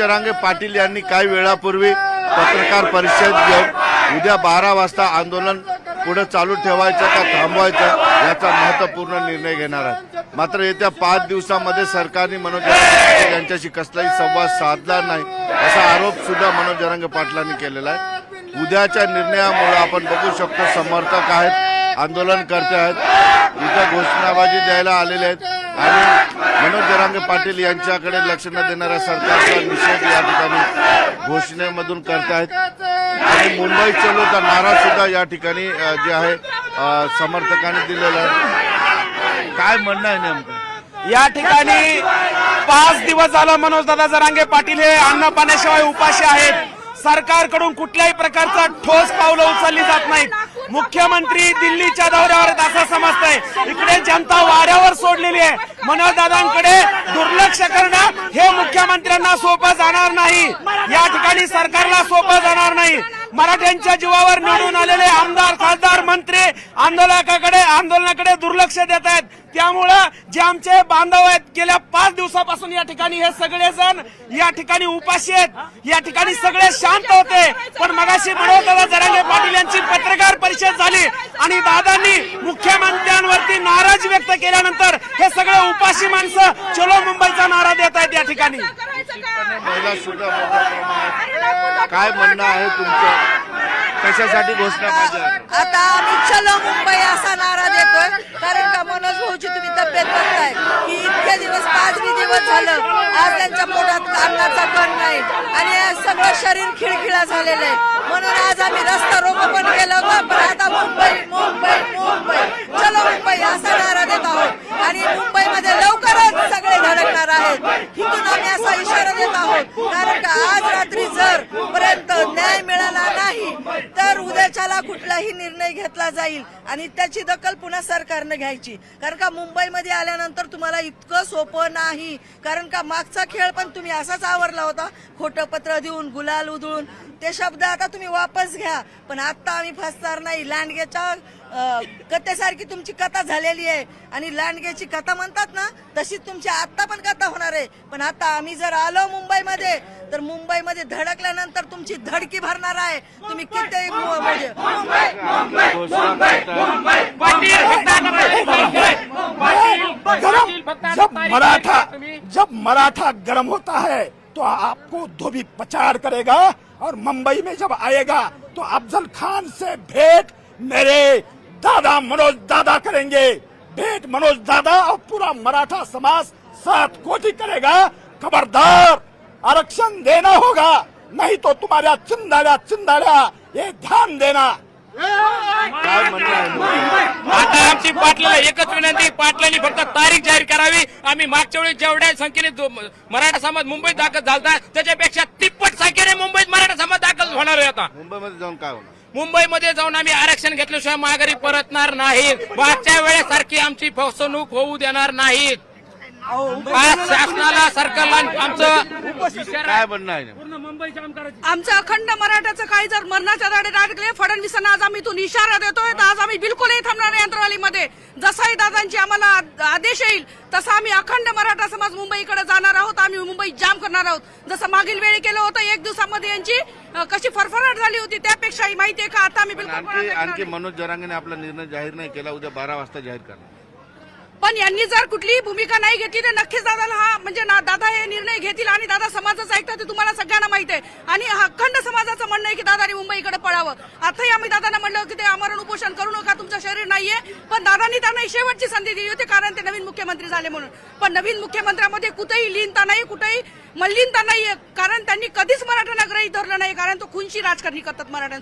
जरांगे पाटील यांनी काही वेळापूर्वी पत्रकार परिषद घेऊन उद्या 12 वाजता आंदोलन पुढे चालू ठेवायचं का थांबवायचं याचा महत्त्वपूर्ण निर्णय घेणार आहे। मात्र येत्या 5 दिवसांमध्ये सरकारने मनोज जरांगे पाटील यांच्याशी कसलाही संवाद साधला नाही असा आरोप सुद्धा मनोज जरांगे पाटलांनी केलेला आहे। उद्याच्या निर्णयामुळे आपण बघू शकतो समर्थक आहेत, आंदोलनकर्ते आहेत, इथं घोषणाबाजी द्यायला आलेले आहेत आणि मनोज जरांगे पाटील यांच्याकडे लक्ष न देणाऱ्या सरकारचा निषेध या ठिकाणी घोषणेमधून करतायत आणि मुंबई चलोचा नारा सुद्धा या ठिकाणी जे आहे समर्थकांनी दिलेला आहे। काय म्हणणं आहे नेमकं या ठिकाणी 5 दिवस झालं मनोजदादा जरांगे पाटील हे अन्न पाण्याशिवाय उपाशी आहेत। सरकारकडून कुठल्याही प्रकारचा ठोस पावलं उचलली जात नाहीत। मुख्यमंत्री दिल्लीच्या दौऱ्यावर आहेत असं समजतंय, इकडे जनता वाऱ्यावर सोडलेली आहे। मनोजदादांकडे दुर्लक्ष करणं हे मुख्यमंत्र्यांना सोपं जाणार नाही, या ठिकाणी सरकारला सोपं जाणार नाही। मराठ्यांच्या जीवावर निवडून आलेले आमदार, खासदार, मंत्री आंदोलनाकडे दुर्लक्ष देत आहेत। त्यामुळं जे आमचे बांधव आहेत गेल्या 5 दिवसापासून या ठिकाणी हे सगळेजण या ठिकाणी उपाशी आहेत, या ठिकाणी सगळे शांत होते। पण मगाशी मनोजदादा जरांगे पाटील यांची पत्रकार परिषद झाली आणि दादांनी मुख्यमंत्र्यांवरती नाराजी व्यक्त केल्यानंतर हे सगळे उपाशी माणसं चलो मुंबईचा नारा देत आहेत या ठिकाणी। महिला सुद्धा मोठ्या प्रमाणात काय म्हणणं आहे तुमचं, कशासाठी घोषणा पाहिजे? आता आम्ही चलो मुंबई असा नारा देतोय कारण का मनोज भाऊची तुम्ही तब्येत बघताय की इतके दिवस 5 दिवस झालं, आज त्यांच्या पोटात अन्नाचा कण नाही आणि आज सगळं शरीर खिळखिळा झालेलं आहे। म्हणून आज आम्ही रस्ता रोको पण केलं होतं, पण आता मुंबई मुंबई मुंबई चलो मुंबई असा नारा देत आहोत आणि मुंबईमध्ये लवकरच सगळे धडकणार आहेत। इथून आम्ही असा इशारा देत आहोत कारण का आज रात्री जर पर्यंत न्याय मिळाला नाही तर उद्याच्याला कुठलाही निर्णय घेतला जाईल आणि त्याची दखल पुन्हा सरकारने घ्यायची। कारण का मुंबईमध्ये आल्यानंतर तुम्हाला इतकं सोपं नाही, कारण का मागचा खेळ पण तुम्ही असाच आवरला होता, खोटं पत्र देऊन गुलाल उधळून। ते शब्द आता तुम्ही वापस घ्या, पण आता आम्ही फसणार नाही। लांडग्याच्या कथेसारखी तुमची कथा झालेली आहे आणि लांडग्याची कथा म्हणतात ना तशीच तुमची आता पण कथा होणार आहे। पण आता आम्ही जर आलो मुंबईमध्ये तर मुंबईमध्ये धडकल्यानंतर तुमची धडकी भरणार आहे। तुम्ही किती जब मराठा गर्म होता है तो आपको धोबी पछाड़ करेगा और मुंबई में जब आएगा तो अफजल खान से भेंट मेरे दादा मनोज दादा करेंगे। भेंट मनोज दादा और पूरा मराठा समाज 7 कोटि करेगा। खबरदार, आरक्षण देना होगा, नहीं तो तुम्हारा चिंदाड्या ये ध्यान देना। काय म्हणणं आहे? आता आमची पाटलाला एकच विनंती, पाटलांनी फक्त तारीख जाहीर करावी। आम्ही मागच्या वेळी जेवढ्या संख्येने मराठा समाज मुंबईत दाखल झाला त्याच्यापेक्षा तिप्पट संख्येने मुंबईत मराठा समाज दाखल होणार आहे। आता मुंबईमध्ये जाऊन काय होणार? मुंबईमध्ये जाऊन आम्ही आरक्षण घेतल्याशिवाय माघारी परतणार नाही। मागच्या वेळेसारखी आमची फसवणूक होऊ देणार नाही। आज शासनाला, सरकारला आमचं काय म्हणणं आहे? आमचं अखंड मराठाचं काही जर मरणाच्या दाढे अडकले फडणवीसांना आज आम्ही इथून इशारा देतोय, तर आज आम्ही बिलकुलही थांबणार यंत्रवालीमध्ये। जसाही दादांची आम्हाला आदेश येईल तसा आम्ही अखंड मराठा समाज मुंबईकडे जाणार आहोत। आम्ही मुंबई जाम करणार आहोत। जसं मागील वेळी केलं होतं 1 दिवसामध्ये यांची कशी फरफराट झाली होती त्यापेक्षाही माहिती आहे का आता आम्ही बिलकुल आणखी मनोज जरांगेने आपला निर्णय जाहीर नाही केला, उद्या 12 वाजता जाहीर करणार। पण यांनी जर कुठलीही भूमिका नाही घेतली तर नक्कीच दादाला हा म्हणजे दादा हे निर्णय घेतील आणि दादा समाजाचं ऐकतात ते तुम्हाला सगळ्यांना माहित आहे। आणि अखंड समाजाचं म्हणणं आहे की दादानी मुंबईकडे पळावं। आताही आम्ही दादांना म्हणलं की ते आमरण उपोषण करू नका, तुमचं शरीर नाहीये, पण दादांनी त्यांना शेवटची संधी दिली होती कारण ते नवीन मुख्यमंत्री झाले म्हणून। पण नवीन मुख्यमंत्र्यांमध्ये कुठेही लीनता नाही, कुठेही मल्लीनता नाहीये, कारण त्यांनी कधीच मराठ्यांना गृहीत धरलं नाही, कारण तो खुनशी राजकारणी करतात मराठ्यांना।